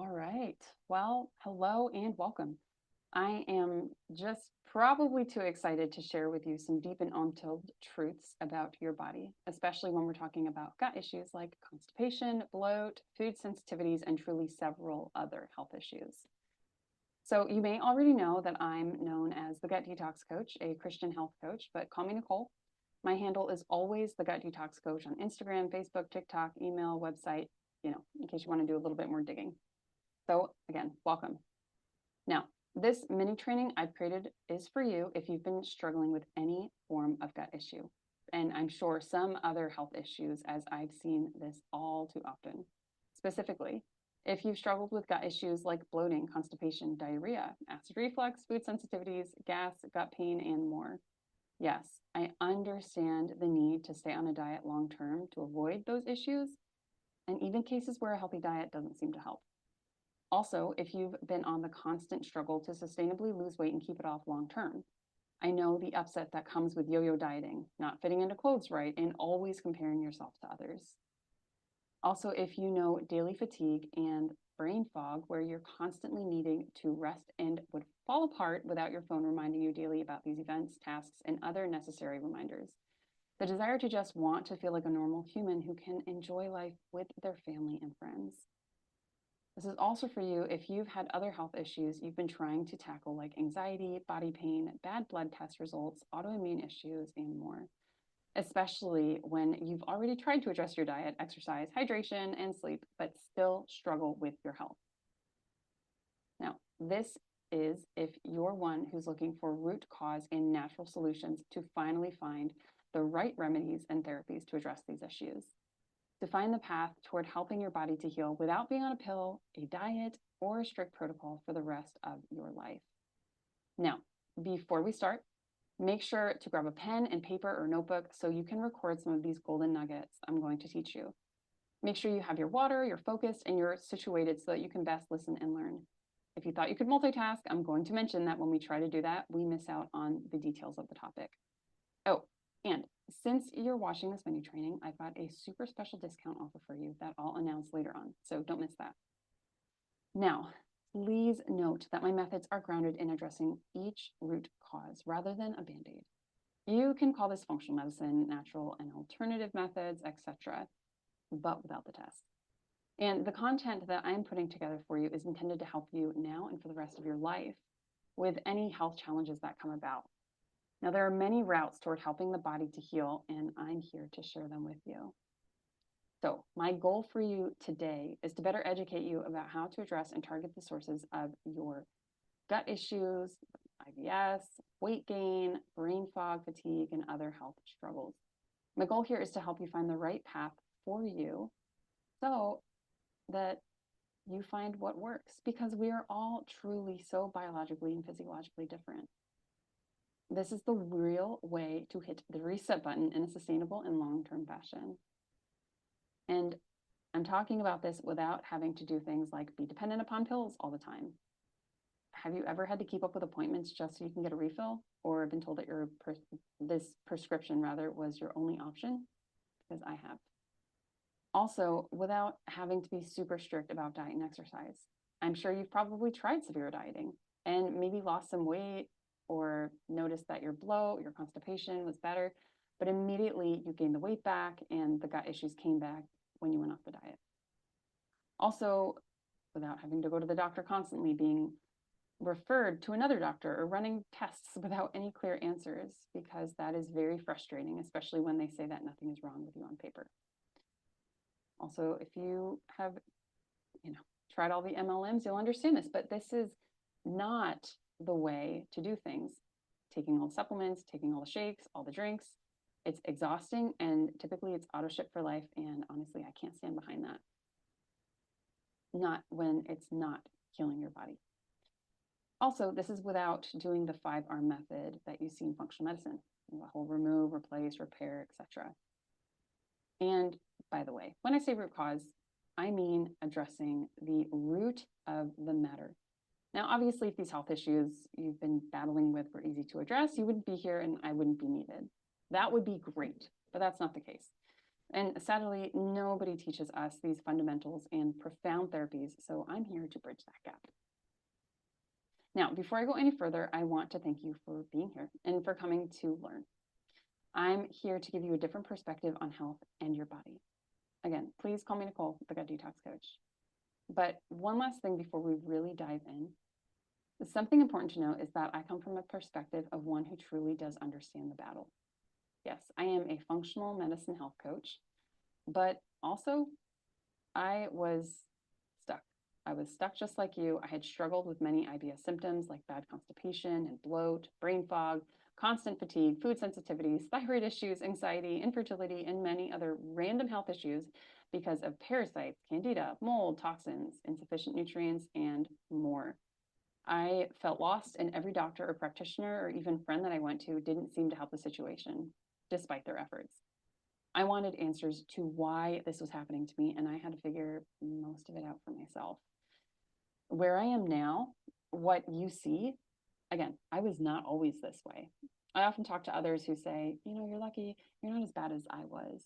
All right. Well, hello and welcome. I am just probably too excited to share with you some deep and untold truths about your body, especially when we're talking about gut issues like constipation, bloat, food sensitivities, and truly several other health issues. So, you may already know that I'm known as the Gut Detox Coach, a Christian health coach, but call me Nicole. My handle is always the Gut Detox Coach on Instagram, Facebook, TikTok, email, website, in case you want to do a little bit more digging. So again, welcome. Now, this mini training I've created is for you if you've been struggling with any form of gut issue. And I'm sure some other health issues, as I've seen this all too often. Specifically, if you've struggled with gut issues like bloating, constipation, diarrhea, acid reflux, food sensitivities, gas, gut pain, and more. Yes, I understand the need to stay on a diet long term to avoid those issues, and even cases where a healthy diet doesn't seem to help. Also, if you've been on the constant struggle to sustainably lose weight and keep it off long term, I know the upset that comes with yo yo dieting, not fitting into clothes right, and always comparing yourself to others. Also, if you know daily fatigue and brain fog, where you're constantly needing to rest and would fall apart without your phone reminding you daily about these events, tasks, and other necessary reminders. The desire to just want to feel like a normal human who can enjoy life with their family and friends. This is also for you if you've had other health issues you've been trying to tackle, like anxiety, body pain, bad blood test results, autoimmune issues, and more, especially when you've already tried to address your diet, exercise, hydration, and sleep, but still struggle with your health. Now, this is if you're one who's looking for root cause and natural solutions to finally find the right remedies and therapies to address these issues, to find the path toward helping your body to heal without being on a pill, a diet, or a strict protocol for the rest of your life. Now, before we start, make sure to grab a pen and paper or notebook so you can record some of these golden nuggets I'm going to teach you. Make sure you have your water, you're focused, and you're situated so that you can best listen and learn. If you thought you could multitask, I'm going to mention that when we try to do that, we miss out on the details of the topic. Oh, and since you're watching this mini training, I've got a super special discount offer for you that I'll announce later on, so don't miss that. Now, please note that my methods are grounded in addressing each root cause rather than a band-aid. You can call this functional medicine, natural and alternative methods, etc., but without the test. And the content that I'm putting together for you is intended to help you now and for the rest of your life with any health challenges that come about. Now, there are many routes toward helping the body to heal, and I'm here to share them with you. So, my goal for you today is to better educate you about how to address and target the sources of your gut issues, IBS, weight gain, brain fog, fatigue, and other health struggles. My goal here is to help you find the right path for you so that you find what works, because we are all truly so biologically and physiologically different. This is the real way to hit the reset button in a sustainable and long-term fashion. And I'm talking about this without having to do things like be dependent upon pills all the time. Have you ever had to keep up with appointments just so you can get a refill, or been told that this prescription was your only option? Because I have. Also, without having to be super strict about diet and exercise. I'm sure you've probably tried severe dieting and maybe lost some weight or noticed that your bloat, your constipation was better, but immediately you gained the weight back and the gut issues came back when you went off the diet. Also, without having to go to the doctor constantly, being referred to another doctor or running tests without any clear answers, because that is very frustrating, especially when they say that nothing is wrong with you on paper. Also, if you have, tried all the MLMs, you'll understand this, but this is not the way to do things. Taking all the supplements, taking all the shakes, all the drinks, it's exhausting, and typically it's auto ship for life, and honestly, I can't stand behind that. Not when it's not healing your body. Also, this is without doing the 5R method that you see in functional medicine, the whole remove, replace, repair, etc. And by the way, when I say root cause, I mean addressing the root of the matter. Now, obviously, if these health issues you've been battling with were easy to address, you wouldn't be here and I wouldn't be needed. That would be great, but that's not the case. And sadly, nobody teaches us these fundamentals and profound therapies, so I'm here to bridge that gap. Now, before I go any further, I want to thank you for being here and for coming to learn. I'm here to give you a different perspective on health and your body. Again, please call me Nicole, the Gut Detox Coach. But one last thing before we really dive in. Something important to know is that I come from a perspective of one who truly does understand the battle. Yes, I am a functional medicine health coach, but also I was stuck. I was stuck just like you. I had struggled with many IBS symptoms like bad constipation and bloat, brain fog, constant fatigue, food sensitivities, thyroid issues, anxiety, infertility, and many other random health issues because of parasites, candida, mold, toxins, insufficient nutrients, and more. I felt lost, and every doctor or practitioner or even friend that I went to didn't seem to help the situation, despite their efforts. I wanted answers to why this was happening to me, and I had to figure most of it out for myself. Where I am now, what you see, again, I was not always this way. I often talk to others who say, you're lucky, you're not as bad as I was.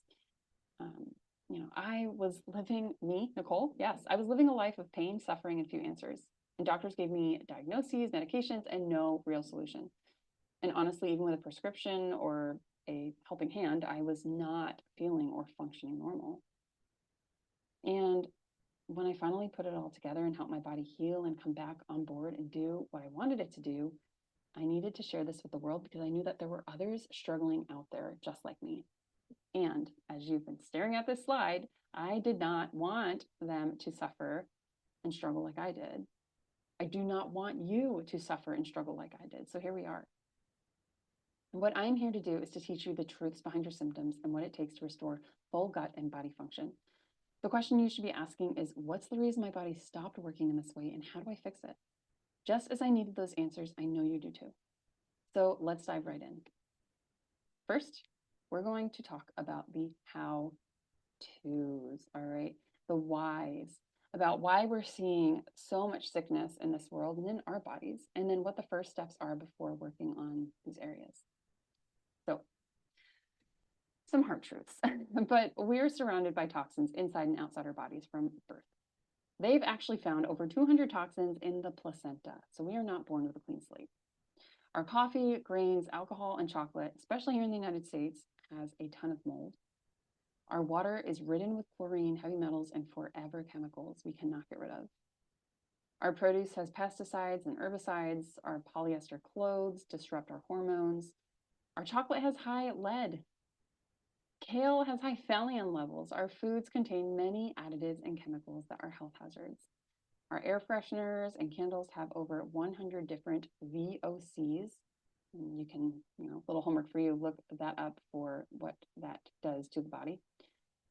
I was living, Nicole, yes, I was living a life of pain, suffering, and few answers. And doctors gave me diagnoses, medications, and no real solution. And honestly, even with a prescription or a helping hand, I was not feeling or functioning normal. And when I finally put it all together and helped my body heal and come back on board and do what I wanted it to do, I needed to share this with the world because I knew that there were others struggling out there just like me. And as you've been staring at this slide, I did not want them to suffer and struggle like I did. I do not want you to suffer and struggle like I did. So here we are. What I'm here to do is to teach you the truths behind your symptoms and what it takes to restore full gut and body function. The question you should be asking is, what's the reason my body stopped working in this way and how do I fix it? Just as I needed those answers, I know you do too. So let's dive right in. First, we're going to talk about the how-tos, all right? The whys, about why we're seeing so much sickness in this world and in our bodies, and then what the first steps are before working on these areas. So, some hard truths, but we're surrounded by toxins inside and outside our bodies from birth. They've actually found over 200 toxins in the placenta, so we are not born with a clean slate. Our coffee, grains, alcohol, and chocolate, especially here in the United States, has a ton of mold. Our water is ridden with chlorine, heavy metals, and forever chemicals we cannot get rid of. Our produce has pesticides and herbicides. Our polyester clothes disrupt our hormones. Our chocolate has high lead. Kale has high phthalate levels. Our foods contain many additives and chemicals that are health hazards. Our air fresheners and candles have over 100 different VOCs. You can, little homework for you, look that up for what that does to the body.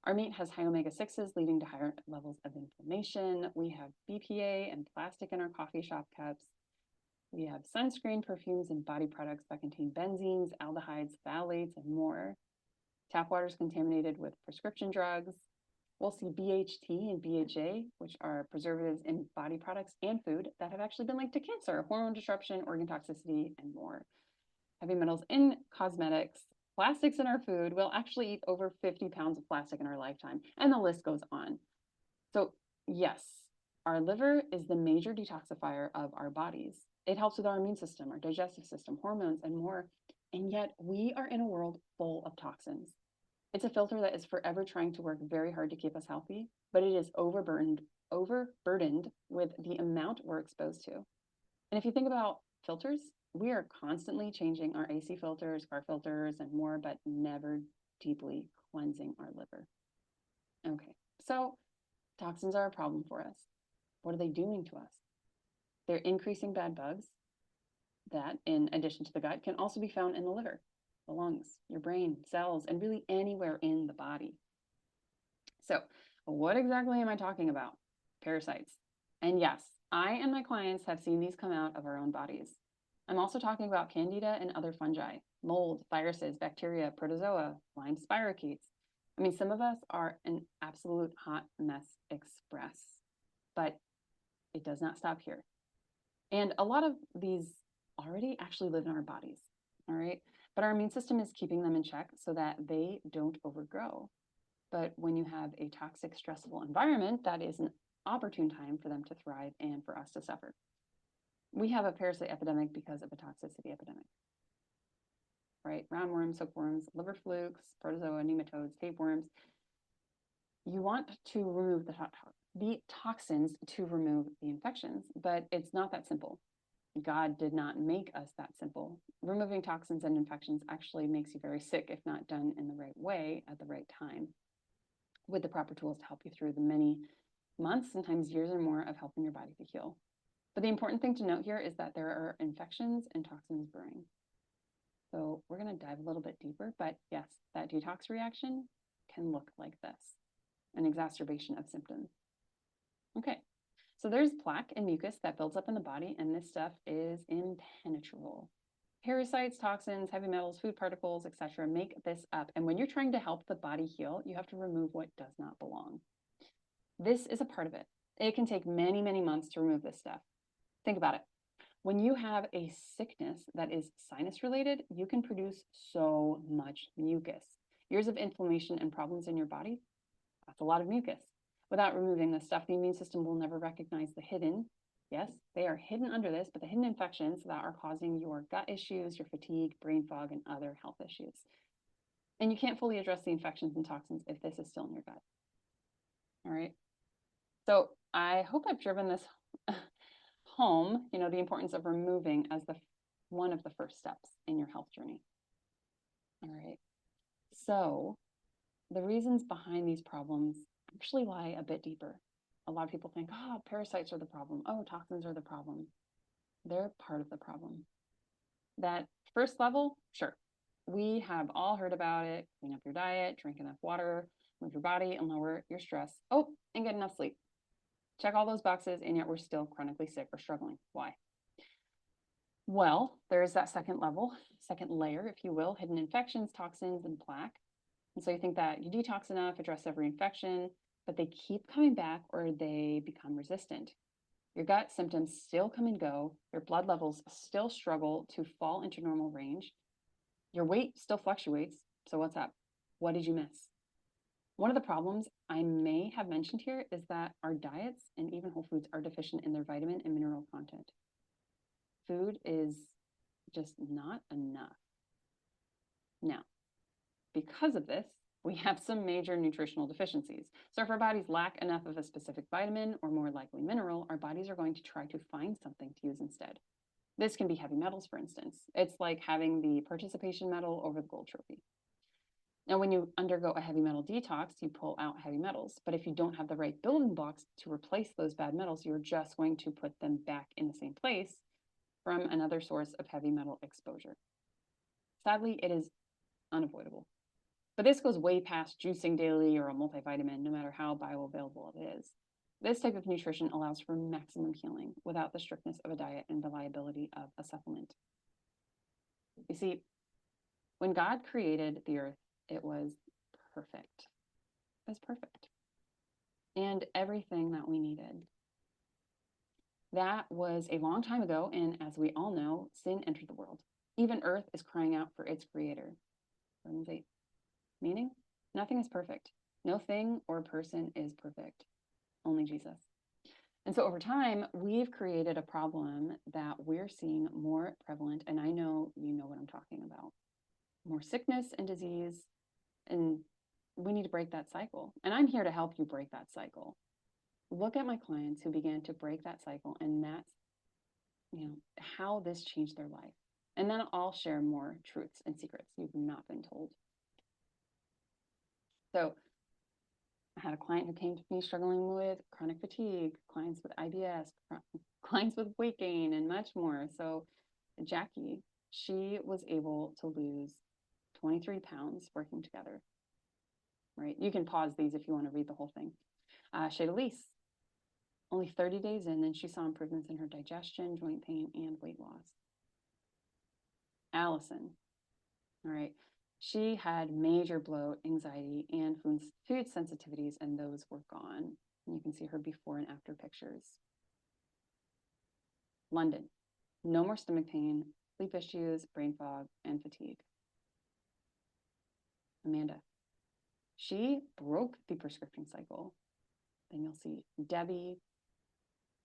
Our meat has high omega-6s, leading to higher levels of inflammation. We have BPA and plastic in our coffee shop cups. We have sunscreen, perfumes, and body products that contain benzenes, aldehydes, phthalates, and more. Tap water is contaminated with prescription drugs. We'll see BHT and BHA, which are preservatives in body products and food that have actually been linked to cancer, hormone disruption, organ toxicity, and more. Heavy metals in cosmetics, plastics in our food. We'll actually eat over 50 pounds of plastic in our lifetime, and the list goes on. So yes, our liver is the major detoxifier of our bodies. It helps with our immune system, our digestive system, hormones, and more. And yet we are in a world full of toxins. It's a filter that is forever trying to work very hard to keep us healthy, but it is overburdened with the amount we're exposed to. And if you think about filters, we are constantly changing our AC filters, car filters, and more, but never deeply cleansing our liver. Okay, so toxins are a problem for us. What are they doing to us? They're increasing bad bugs that, in addition to the gut, can also be found in the liver, the lungs, your brain, cells, and really anywhere in the body. So what exactly am I talking about? Parasites. And yes, I and my clients have seen these come out of our own bodies. I'm also talking about candida and other fungi, mold, viruses, bacteria, protozoa, Lyme spirochetes. I mean, some of us are an absolute hot mess express, but it does not stop here. And a lot of these already actually live in our bodies, all right? But our immune system is keeping them in check so that they don't overgrow. But when you have a toxic, stressful environment, that is an opportune time for them to thrive and for us to suffer. We have a parasite epidemic because of a toxicity epidemic, right? Roundworms, hookworms, liver flukes, protozoa, nematodes, tapeworms. You want to remove the toxins to remove the infections, but it's not that simple. God did not make us that simple. Removing toxins and infections actually makes you very sick if not done in the right way at the right time, with the proper tools to help you through the many months, sometimes years or more, of helping your body to heal. But the important thing to note here is that there are infections and toxins brewing. So we're going to dive a little bit deeper, but yes, that detox reaction can look like this, an exacerbation of symptoms. Okay, so there's plaque and mucus that builds up in the body, and this stuff is impenetrable. Parasites, toxins, heavy metals, food particles, etc. make this up. And when you're trying to help the body heal, you have to remove what does not belong. This is a part of it. It can take many, many months to remove this stuff. Think about it. When you have a sickness that is sinus related, you can produce so much mucus. Years of inflammation and problems in your body, that's a lot of mucus. Without removing this stuff, the immune system will never recognize the hidden, yes, they are hidden under this, but the hidden infections that are causing your gut issues, your fatigue, brain fog, and other health issues. And you can't fully address the infections and toxins if this is still in your gut. All right. So I hope I've driven this home, the importance of removing as one of the first steps in your health journey. All right. So the reasons behind these problems actually lie a bit deeper. A lot of people think, oh, parasites are the problem. Oh, toxins are the problem. They're part of the problem. That first level, sure. We have all heard about it. Clean up your diet, drink enough water, move your body, and lower your stress. Oh, and get enough sleep. Check all those boxes, and yet we're still chronically sick or struggling. Why? Well, there's that second level, second layer, if you will, hidden infections, toxins, and plaque. And so you think that you detox enough, address every infection, but they keep coming back or they become resistant. Your gut symptoms still come and go. Your blood levels still struggle to fall into normal range. Your weight still fluctuates. So what's up? What did you miss? One of the problems I may have mentioned here is that our diets and even whole foods are deficient in their vitamin and mineral content. Food is just not enough. Now, because of this, we have some major nutritional deficiencies. So if our bodies lack enough of a specific vitamin or more likely mineral, our bodies are going to try to find something to use instead. This can be heavy metals, for instance. It's like having the participation medal over the gold trophy. Now, when you undergo a heavy metal detox, you pull out heavy metals. But if you don't have the right building blocks to replace those bad metals, you're just going to put them back in the same place from another source of heavy metal exposure. Sadly, it is unavoidable. But this goes way past juicing daily or a multivitamin, no matter how bioavailable it is. This type of nutrition allows for maximum healing without the strictness of a diet and the liability of a supplement. You see, when God created the earth, it was perfect. It was perfect. And everything that we needed. That was a long time ago, and as we all know, sin entered the world. Even earth is crying out for its creator. Romans 8. Meaning, nothing is perfect. No thing or person is perfect. Only Jesus. And so over time, we've created a problem that we're seeing more prevalent, and I know you know what I'm talking about. More sickness and disease, and we need to break that cycle. And I'm here to help you break that cycle. Look at my clients who began to break that cycle, and that's, how this changed their life. And then I'll share more truths and secrets you've not been told. So I had a client who came to me struggling with chronic fatigue, clients with IBS, clients with weight gain, and much more. So Jackie, she was able to lose 23 pounds working together, right? You can pause these if you want to read the whole thing. Shadalise, only 30 days in, and she saw improvements in her digestion, joint pain, and weight loss. Allison, all right, she had major bloat, anxiety, and food sensitivities, and those were gone. And you can see her before and after pictures. London, no more stomach pain, sleep issues, brain fog, and fatigue. Amanda, She broke the prescription cycle. Then you'll see Debbie.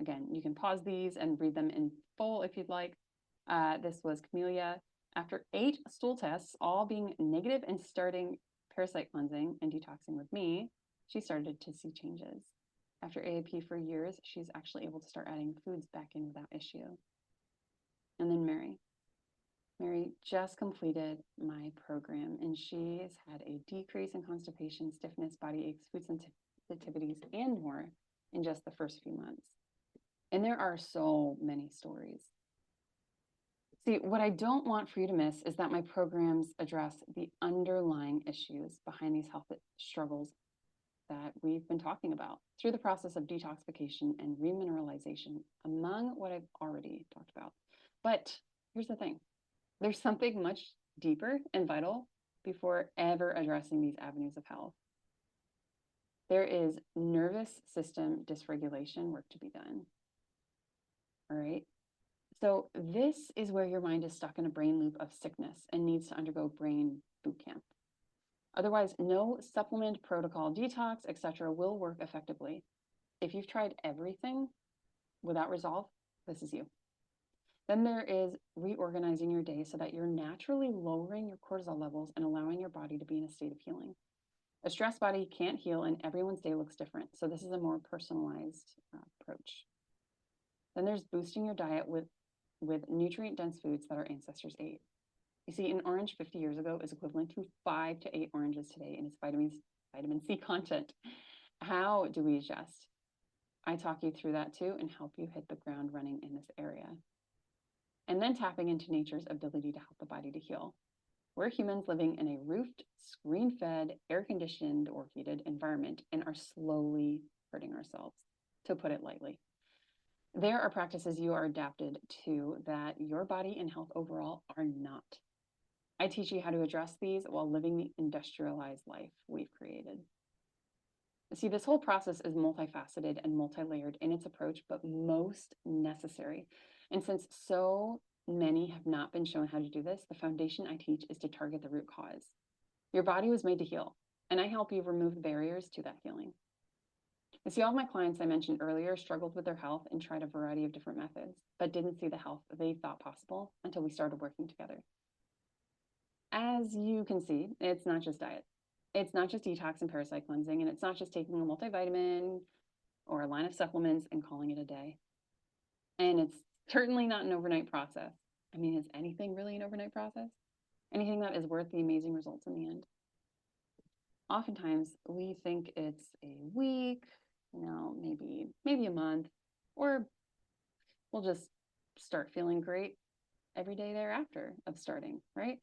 Again, you can pause these and read them in full if you'd like. This was Camellia. After 8 stool tests, all being negative and starting parasite cleansing and detoxing with me, she started to see changes. After AAP for years, she's actually able to start adding foods back in without issue. And then Mary. Mary just completed my program, and she's had a decrease in constipation, stiffness, body aches, food sensitivities, and more in just the first few months. And there are so many stories. See, what I don't want for you to miss is that my programs address the underlying issues behind these health struggles that we've been talking about through the process of detoxification and remineralization, among what I've already talked about. But here's the thing. There's something much deeper and vital before ever addressing these avenues of health. There is nervous system dysregulation work to be done. All right. So this is where your mind is stuck in a brain loop of sickness and needs to undergo brain boot camp. Otherwise, no supplement, protocol, detox, etc. will work effectively. If you've tried everything without resolve, this is you. Then there is reorganizing your day so that you're naturally lowering your cortisol levels and allowing your body to be in a state of healing. A stressed body can't heal, and everyone's day looks different. So this is a more personalized approach. Then there's boosting your diet with nutrient-dense foods that our ancestors ate. You see, an orange 50 years ago is equivalent to 5 to 8 oranges today in its vitamin C content. How do we adjust? I talk you through that too and help you hit the ground running in this area. And then tapping into nature's ability to help the body to heal. We're humans living in a roofed, screen-fed, air-conditioned, or heated environment and are slowly hurting ourselves, to put it lightly. There are practices you are adapted to that your body and health overall are not. I teach you how to address these while living the industrialized life we've created. See, this whole process is multifaceted and multi-layered in its approach, but most necessary. And since so many have not been shown how to do this, the foundation I teach is to target the root cause. Your body was made to heal, and I help you remove the barriers to that healing. You see, all of my clients I mentioned earlier struggled with their health and tried a variety of different methods, but didn't see the health they thought possible until we started working together. As you can see, it's not just diet. It's not just detox and parasite cleansing, and it's not just taking a multivitamin or a line of supplements and calling it a day. And it's certainly not an overnight process. I mean, is anything really an overnight process? Anything that is worth the amazing results in the end? Oftentimes, we think it's a week, maybe a month, or we'll just start feeling great every day thereafter of starting, right?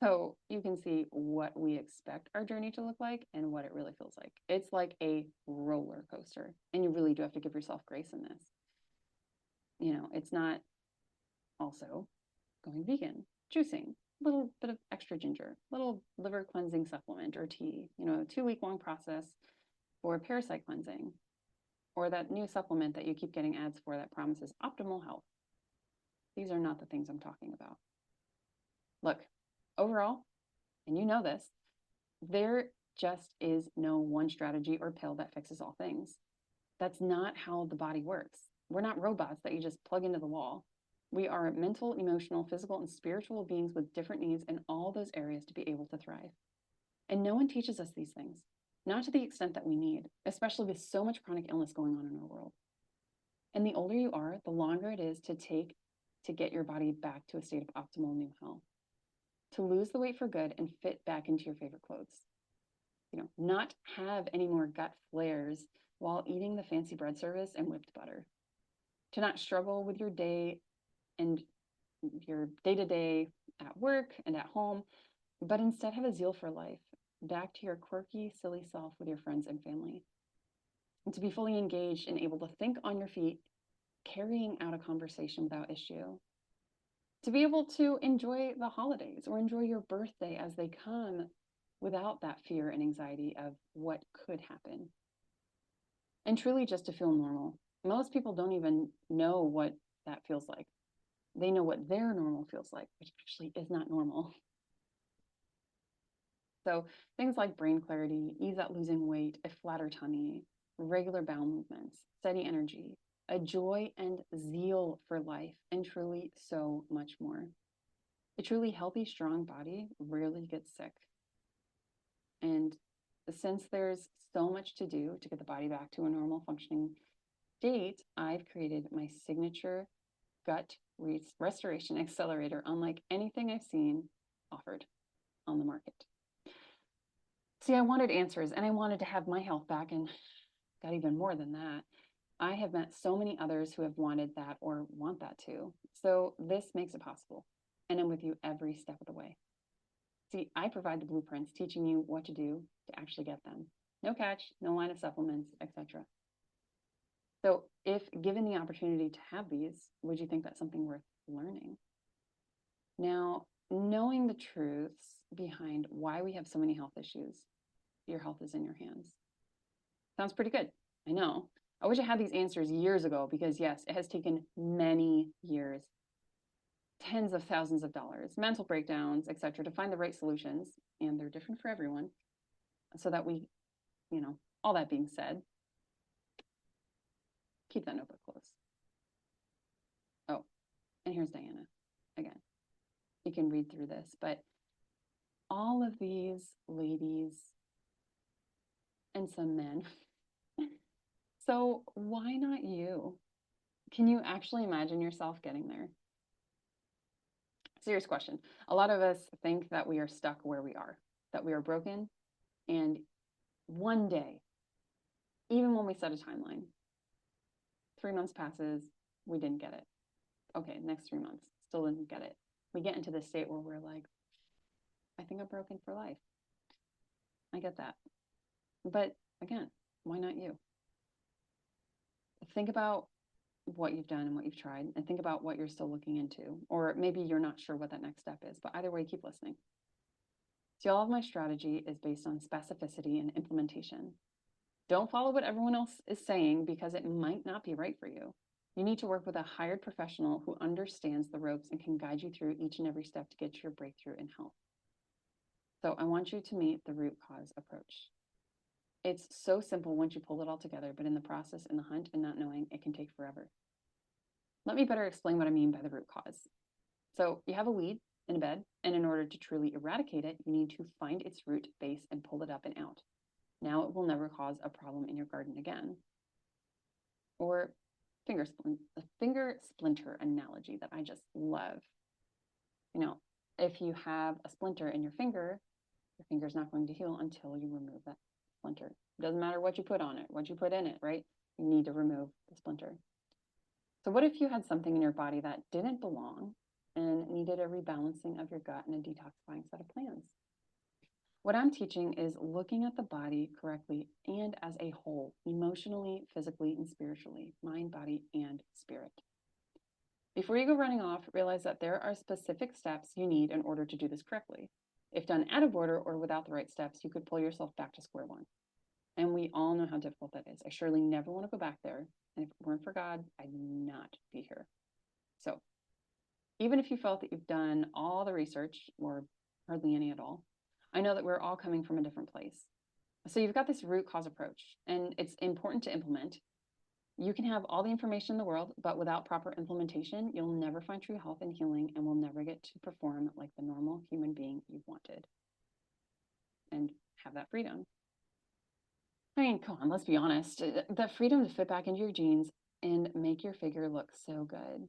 So you can see what we expect our journey to look like and what it really feels like. It's like a roller coaster, and you really do have to give yourself grace in this. It's not also going vegan, juicing, a little bit of extra ginger, little liver cleansing supplement or tea, a 2-week long process for parasite cleansing, or that new supplement that you keep getting ads for that promises optimal health. These are not the things I'm talking about. Look, overall, and you know this, there just is no one strategy or pill that fixes all things. That's not how the body works. We're not robots that you just plug into the wall. We are mental, emotional, physical, and spiritual beings with different needs in all those areas to be able to thrive. And no one teaches us these things, not to the extent that we need, especially with so much chronic illness going on in our world. And the older you are, the longer it is to take to get your body back to a state of optimal new health, to lose the weight for good and fit back into your favorite clothes. Not have any more gut flares while eating the fancy bread service and whipped butter. To not struggle with your day and your day-to-day at work and at home, but instead have a zeal for life, back to your quirky, silly self with your friends and family. And to be fully engaged and able to think on your feet, carrying out a conversation without issue. To be able to enjoy the holidays or enjoy your birthday as they come without that fear and anxiety of what could happen. And truly just to feel normal. Most people don't even know what that feels like. They know what their normal feels like, which actually is not normal. So things like brain clarity, ease at losing weight, a flatter tummy, regular bowel movements, steady energy, a joy and zeal for life, and truly so much more. A truly healthy, strong body rarely gets sick. And since there's so much to do to get the body back to a normal functioning state, I've created my signature gut restoration accelerator, unlike anything I've seen offered on the market. See, I wanted answers and I wanted to have my health back, and got even more than that. I have met so many others who have wanted that or want that too. So this makes it possible. And I'm with you every step of the way. See, I provide the blueprints teaching you what to do to actually get them. No catch, no line of supplements, etc. So if given the opportunity to have these, would you think that's something worth learning? Now, knowing the truths behind why we have so many health issues, your health is in your hands. Sounds pretty good. I know. I wish I had these answers years ago because, yes, it has taken many years, tens of thousands of dollars, mental breakdowns, etc., to find the right solutions, and they're different for everyone, so that we, all that being said, keep that notebook close. Oh, and here's Diana again. You can read through this, but all of these ladies and some men. So why not you? Can you actually imagine yourself getting there? Serious question. A lot of us think that we are stuck where we are, that we are broken, and one day, even when we set a timeline, 3 months passes, we didn't get it. Okay, next 3 months, still didn't get it. We get into this state where we're like, I think I'm broken for life. I get that. But again, why not you? Think about what you've done and what you've tried, and think about what you're still looking into, or maybe you're not sure what that next step is, but either way, keep listening. See, all of my strategy is based on specificity and implementation. Don't follow what everyone else is saying because it might not be right for you. You need to work with a hired professional who understands the ropes and can guide you through each and every step to get to your breakthrough in health. So I want you to meet the root cause approach. It's so simple once you pull it all together, but in the process, in the hunt and not knowing, it can take forever. Let me better explain what I mean by the root cause. So you have a weed in a bed, and in order to truly eradicate it, you need to find its root base and pull it up and out. Now it will never cause a problem in your garden again. Or the finger splinter analogy that I just love. If you have a splinter in your finger's not going to heal until you remove that splinter. It doesn't matter what you put on it, what you put in it, right? You need to remove the splinter. So what if you had something in your body that didn't belong and needed a rebalancing of your gut and a detoxifying set of plans? What I'm teaching is looking at the body correctly and as a whole, emotionally, physically, and spiritually, mind, body, and spirit. Before you go running off, realize that there are specific steps you need in order to do this correctly. If done out of order or without the right steps, you could pull yourself back to square one. And we all know how difficult that is. I surely never want to go back there. And if it weren't for God, I'd not be here. So even if you felt that you've done all the research or hardly any at all, I know that we're all coming from a different place. So you've got this root cause approach, and it's important to implement. You can have all the information in the world, but without proper implementation, you'll never find true health and healing and will never get to perform like the normal human being you've wanted and have that freedom. I mean, come on, let's be honest. That freedom to fit back into your jeans and make your figure look so good,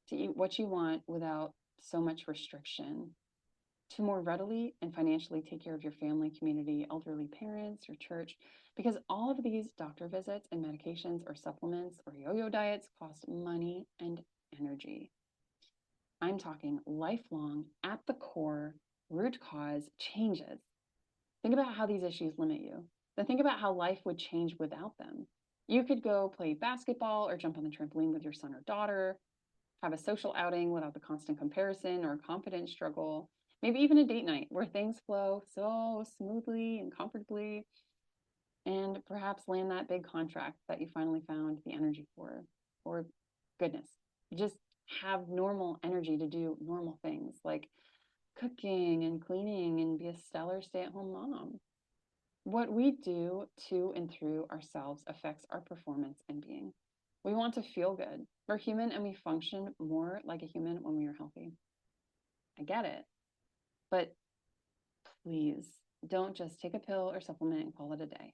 to eat what you want without so much restriction, to more readily and financially take care of your family, community, elderly parents, your church, because all of these doctor visits and medications or supplements or yo-yo diets cost money and energy. I'm talking lifelong, at the core, root cause changes. Think about how these issues limit you. Then think about how life would change without them. You could go play basketball or jump on the trampoline with your son or daughter, have a social outing without the constant comparison or confidence struggle, maybe even a date night where things flow so smoothly and comfortably, and perhaps land that big contract that you finally found the energy for. Or goodness, just have normal energy to do normal things like cooking and cleaning and be a stellar stay-at-home mom. What we do to and through ourselves affects our performance and being. We want to feel good. We're human and we function more like a human when we are healthy. I get it. But please don't just take a pill or supplement and call it a day.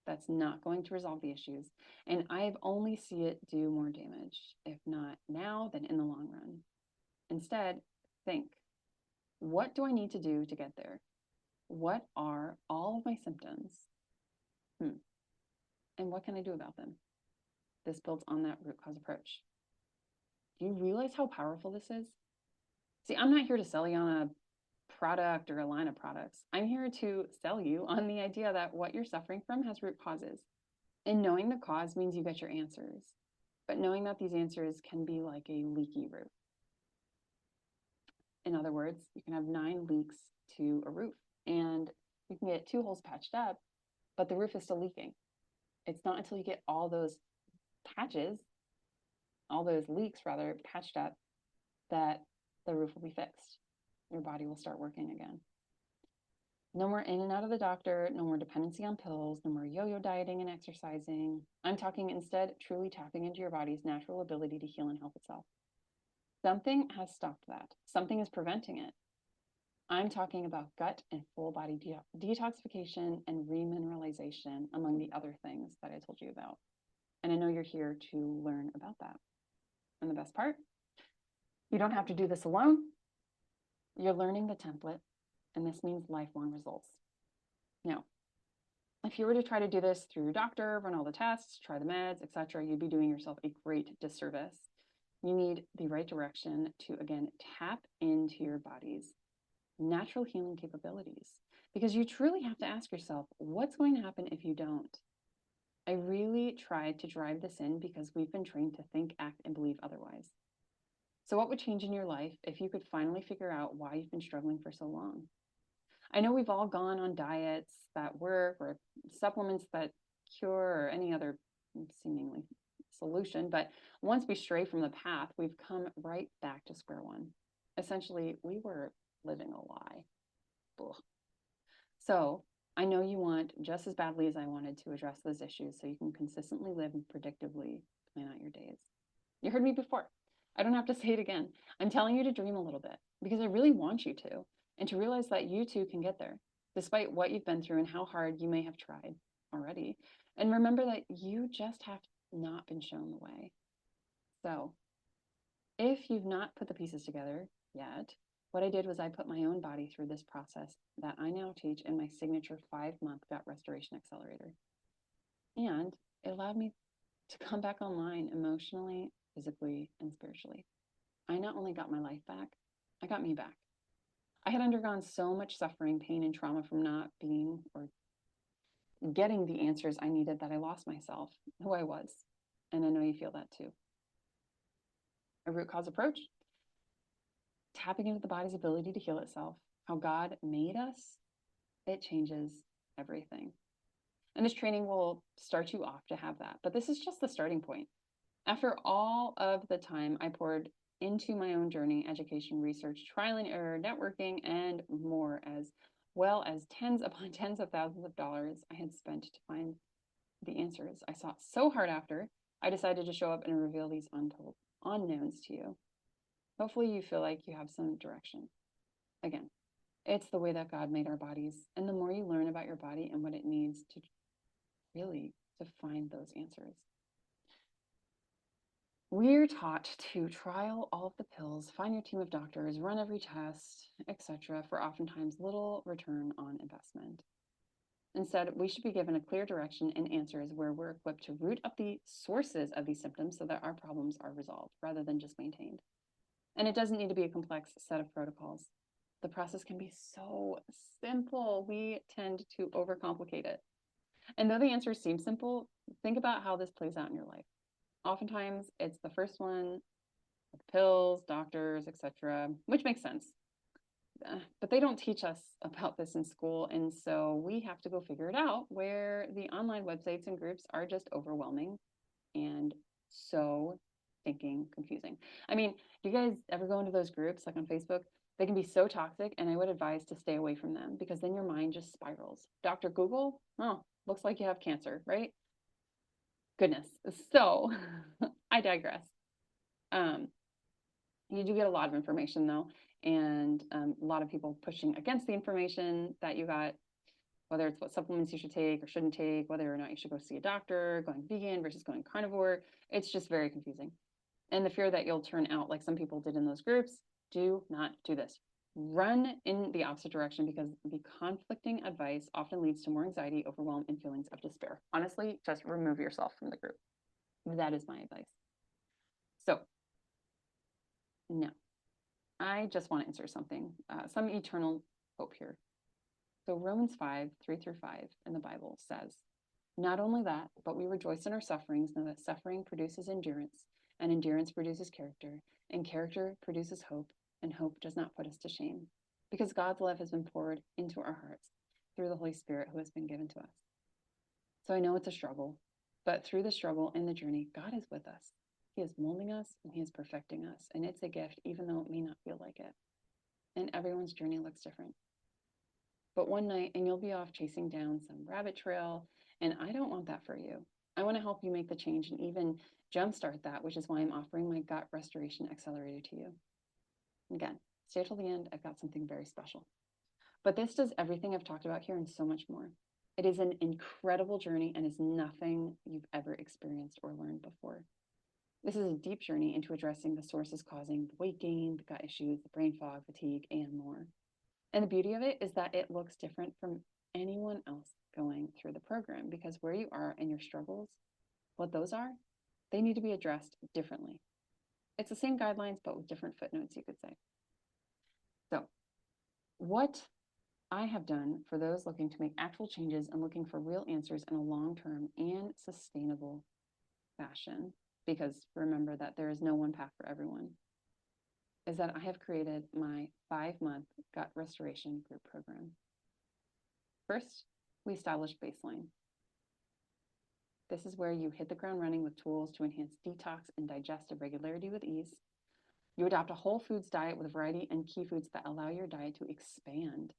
That's not going to resolve the issues. And I've only see it do more damage, if not now, then in the long run. Instead, think, what do I need to do to get there? What are all of my symptoms? And what can I do about them? This builds on that root cause approach. Do you realize how powerful this is? See, I'm not here to sell you on a product or a line of products. I'm here to sell you on the idea that what you're suffering from has root causes. And knowing the cause means you get your answers. But knowing that these answers can be like a leaky roof. In other words, you can have 9 leaks to a roof and you can get 2 holes patched up, but the roof is still leaking. It's not until you get all those leaks patched up, that the roof will be fixed. Your body will start working again. No more in and out of the doctor, no more dependency on pills, no more yo-yo dieting and exercising. I'm talking instead truly tapping into your body's natural ability to heal and help itself. Something has stopped that. Something is preventing it. I'm talking about gut and full body detoxification and remineralization, among the other things that I told you about. And I know you're here to learn about that. And the best part, you don't have to do this alone. You're learning the template, and this means lifelong results. Now, if you were to try to do this through your doctor, run all the tests, try the meds, etc., you'd be doing yourself a great disservice. You need the right direction to, again, tap into your body's natural healing capabilities, because you truly have to ask yourself, what's going to happen if you don't? I really tried to drive this in because we've been trained to think, act, and believe otherwise. So what would change in your life if you could finally figure out why you've been struggling for so long? I know we've all gone on diets that work or supplements that cure or any other seemingly solution, but once we stray from the path, we've come right back to square one. Essentially, we were living a lie. Ugh. So I know you want just as badly as I wanted to address those issues so you can consistently live and predictably plan out your days. You heard me before. I don't have to say it again. I'm telling you to dream a little bit because I really want you to, and to realize that you too can get there, despite what you've been through and how hard you may have tried already. And remember that you just have not been shown the way. So if you've not put the pieces together yet, what I did was I put my own body through this process that I now teach in my signature 5-month gut restoration accelerator. And it allowed me to come back online emotionally, physically, and spiritually. I not only got my life back, I got me back. I had undergone so much suffering, pain, and trauma from not being or getting the answers I needed that I lost myself, who I was. And I know you feel that too. A root cause approach, tapping into the body's ability to heal itself, how God made us, it changes everything. And this training will start you off to have that. But this is just the starting point. After all of the time I poured into my own journey, education, research, trial and error, networking, and more, as well as tens upon tens of thousands of dollars I had spent to find the answers I sought so hard after, I decided to show up and reveal these untold unknowns to you. Hopefully you feel like you have some direction. Again, it's the way that God made our bodies. And the more you learn about your body and what it needs to really to find those answers. We're taught to trial all of the pills, find your team of doctors, run every test, etc., for oftentimes little return on investment. Instead, we should be given a clear direction and answers where we're equipped to root up the sources of these symptoms so that our problems are resolved rather than just maintained. And it doesn't need to be a complex set of protocols. The process can be so simple. We tend to overcomplicate it. And though the answers seem simple, think about how this plays out in your life. Oftentimes, it's the first one, pills, doctors, etc., which makes sense. But they don't teach us about this in school, and so we have to go figure it out, where the online websites and groups are just overwhelming and so confusing. I mean, do you guys ever go into those groups like on Facebook They can be so toxic, and I would advise to stay away from them because then your mind just spirals. Dr. Google, oh, looks like you have cancer, right? Goodness. So I digress. You do get a lot of information though, and a lot of people pushing against the information that you got, whether it's what supplements you should take or shouldn't take, whether or not you should go see a doctor, going vegan versus going carnivore. It's just very confusing. And the fear that you'll turn out like some people did in those groups, do not do this. Run in the opposite direction because the conflicting advice often leads to more anxiety, overwhelm, and feelings of despair. Honestly, just remove yourself from the group. That is my advice. So, no, I just want to insert something, some eternal hope here. So Romans 5, 3-5 in the Bible says, not only that, but we rejoice in our sufferings, know that suffering produces endurance, and endurance produces character, and character produces hope, and hope does not put us to shame, because God's love has been poured into our hearts through the Holy Spirit who has been given to us. So I know it's a struggle, but through the struggle and the journey, God is with us. He is molding us and he is perfecting us, and it's a gift even though it may not feel like it. And everyone's journey looks different. But one night and you'll be off chasing down some rabbit trail, and I don't want that for you. I want to help you make the change and even jumpstart that, which is why I'm offering my Gut Restoration Accelerator to you. Again, stay till the end. I've got something very special. But this does everything I've talked about here and so much more. It is an incredible journey and is nothing you've ever experienced or learned before. This is a deep journey into addressing the sources causing the weight gain, the gut issues, the brain fog, fatigue, and more. And the beauty of it is that it looks different from anyone else going through the program because where you are and your struggles, what those are, they need to be addressed differently. It's the same guidelines, but with different footnotes, you could say. So, what I have done for those looking to make actual changes and looking for real answers in a long-term and sustainable fashion, because remember that there is no one path for everyone, is that I have created my 5-month gut restoration group program. First, we establish baseline. This is where you hit the ground running with tools to enhance detox and digestive regularity with ease. You adopt a whole foods diet with a variety and key foods that allow your diet to expand.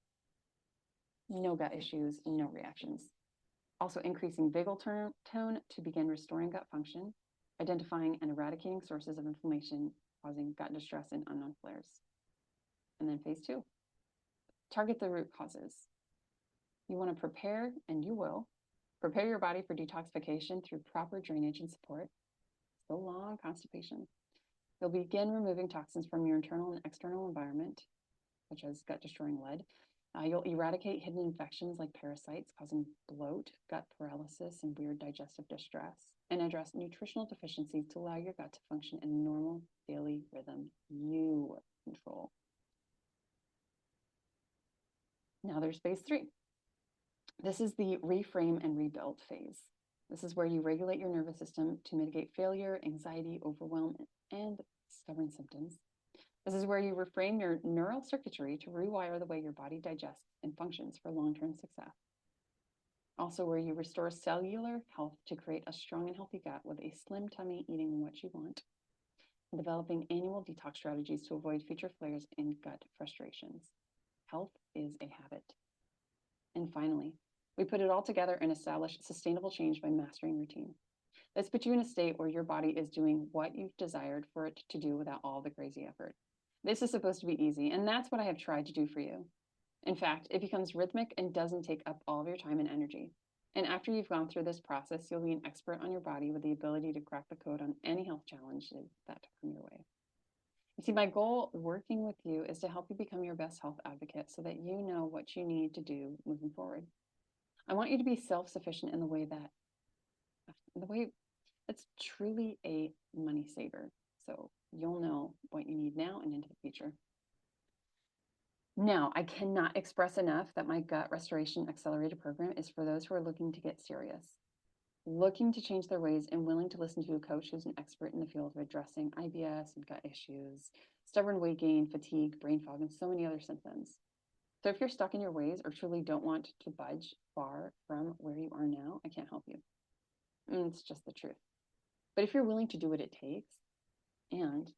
No gut issues, no reactions. Also increasing vagal tone to begin restoring gut function, identifying and eradicating sources of inflammation causing gut distress and unknown flares. And then phase 2, target the root causes. You want to prepare, and you will, prepare your body for detoxification through proper drainage and support. So long constipation. You'll begin removing toxins from your internal and external environment, such as gut-destroying lead. You'll eradicate hidden infections like parasites causing bloat, gut paralysis, and weird digestive distress, and address nutritional deficiencies to allow your gut to function in a normal daily rhythm you control. Now there's phase 3. This is the reframe and rebuild phase. This is where you regulate your nervous system to mitigate failure, anxiety, overwhelm, and stubborn symptoms. This is where you reframe your neural circuitry to rewire the way your body digests and functions for long-term success. Also where you restore cellular health to create a strong and healthy gut with a slim tummy eating what you want. And developing annual detox strategies to avoid future flares and gut frustrations. Health is a habit. And finally, we put it all together and establish sustainable change by mastering routine. This puts you in a state where your body is doing what you've desired for it to do without all the crazy effort. This is supposed to be easy, and that's what I have tried to do for you. In fact, it becomes rhythmic and doesn't take up all of your time and energy. And after you've gone through this process, you'll be an expert on your body with the ability to crack the code on any health challenges that come your way. You see, my goal working with you is to help you become your best health advocate so that you know what you need to do moving forward. I want you to be self-sufficient in the way that's truly a money saver. So you'll know what you need now and into the future. Now, I cannot express enough that my Gut Restoration Accelerator program is for those who are looking to get serious, looking to change their ways, and willing to listen to a coach who's an expert in the field of addressing IBS and gut issues, stubborn weight gain, fatigue, brain fog, and so many other symptoms. So if you're stuck in your ways or truly don't want to budge far from where you are now, I can't help you. It's just the truth. But if you're willing to do what it takes and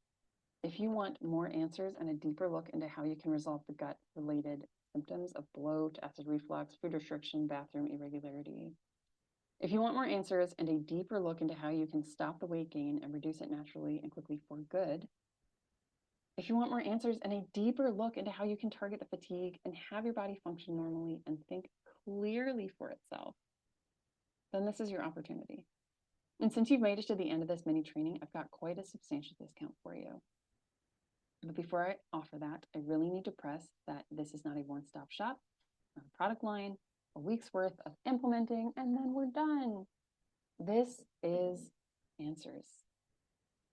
If you want more answers and a deeper look into how you can resolve the gut-related symptoms of bloat, acid reflux, food restriction, bathroom irregularity, if you want more answers and a deeper look into how you can stop the weight gain and reduce it naturally and quickly for good, if you want more answers and a deeper look into how you can target the fatigue and have your body function normally and think clearly for itself, then this is your opportunity. And since you've made it to the end of this mini training, I've got quite a substantial discount for you. But before I offer that, I really need to press that this is not a one-stop shop, not a product line, a week's worth of implementing, and then we're done. This is answers.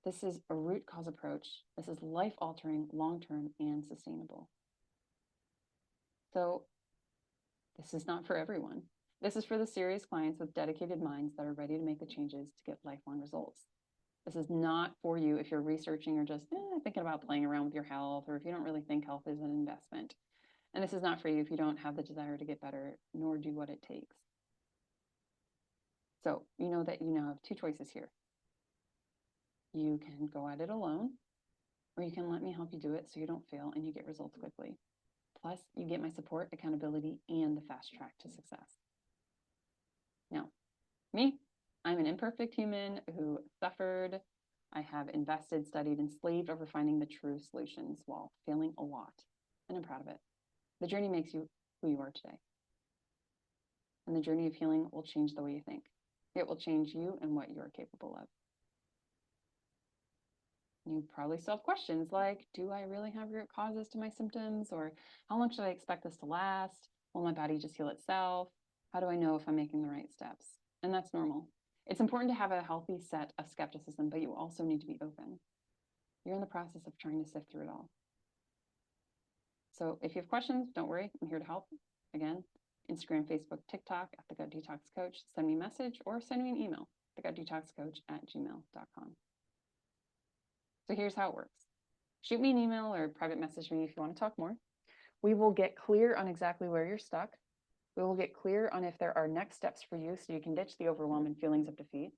This is a root cause approach. This is life-altering, long-term, and sustainable. So this is not for everyone. This is for the serious clients with dedicated minds that are ready to make the changes to get lifelong results. This is not for you if you're researching or just thinking about playing around with your health, or if you don't really think health is an investment. And this is not for you if you don't have the desire to get better, nor do what it takes. So you know that you now have two choices here. You can go at it alone, or you can let me help you do it so you don't fail and you get results quickly. Plus, you get my support, accountability, and the fast track to success. Now, me, I'm an imperfect human who suffered. I have invested, studied, and slaved over finding the true solutions while failing a lot, and I'm proud of it. The journey makes you who you are today. And the journey of healing will change the way you think. It will change you and what you're capable of. You probably still have questions like, do I really have root causes to my symptoms? Or how long should I expect this to last? Will my body just heal itself? How do I know if I'm making the right steps? And that's normal. It's important to have a healthy set of skepticism, but you also need to be open. You're in the process of trying to sift through it all. So if you have questions, don't worry, I'm here to help. Again, Instagram, Facebook, TikTok at The Gut Detox Coach. Send me a message or send me an email, thegutdetoxcoach@gmail.com. So here's how it works. Shoot me an email or private message me if you want to talk more. We will get clear on exactly where you're stuck. We will get clear on if there are next steps for you so you can ditch the overwhelm and feelings of defeat.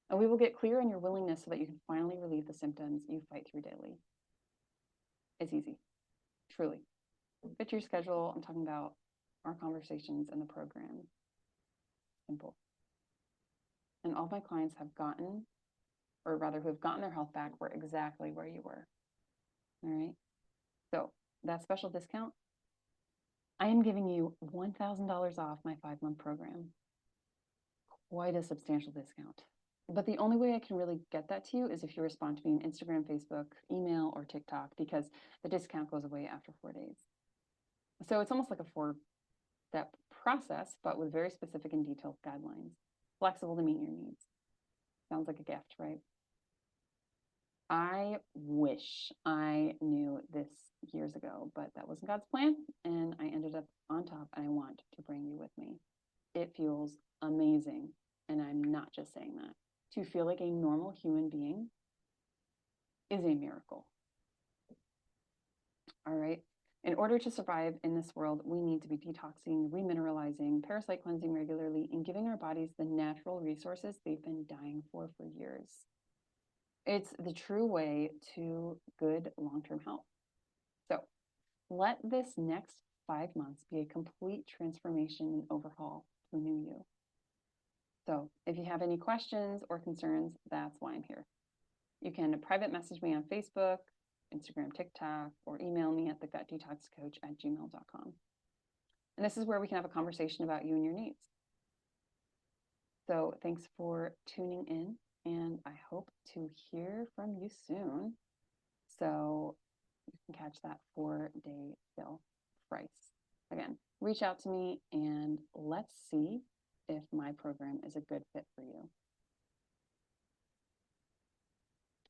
And we will get clear on your willingness so that you can finally relieve the symptoms you fight through daily. It's easy, truly. Fit your schedule. I'm talking about our conversations and the program. Simple. And all my clients have gotten, or rather who have gotten their health back, were exactly where you were. All right. So that special discount, I am giving you $1,000 off my 5-month program. Quite a substantial discount. But the only way I can really get that to you is if you respond to me on Instagram, Facebook, email, or TikTok, because the discount goes away after 4 days. So it's almost like a 4-step process, but with very specific and detailed guidelines, flexible to meet your needs. Sounds like a gift, right? I wish I knew this years ago, but that wasn't God's plan, and I ended up on top, and I want to bring you with me. It feels amazing, and I'm not just saying that. To feel like a normal human being is a miracle. All right. In order to survive in this world, we need to be detoxing, remineralizing, parasite cleansing regularly, and giving our bodies the natural resources they've been dying for years. It's the true way to good long-term health. So let this next 5 months be a complete transformation and overhaul to a new you. So if you have any questions or concerns, that's why I'm here. You can private message me on Facebook, Instagram, TikTok, or email me at thegutdetoxcoach@gmail.com. And this is where we can have a conversation about you and your needs. So thanks for tuning in, and I hope to hear from you soon. So you can catch that 4-day fill price. Again, reach out to me and let's see if my program is a good fit for you.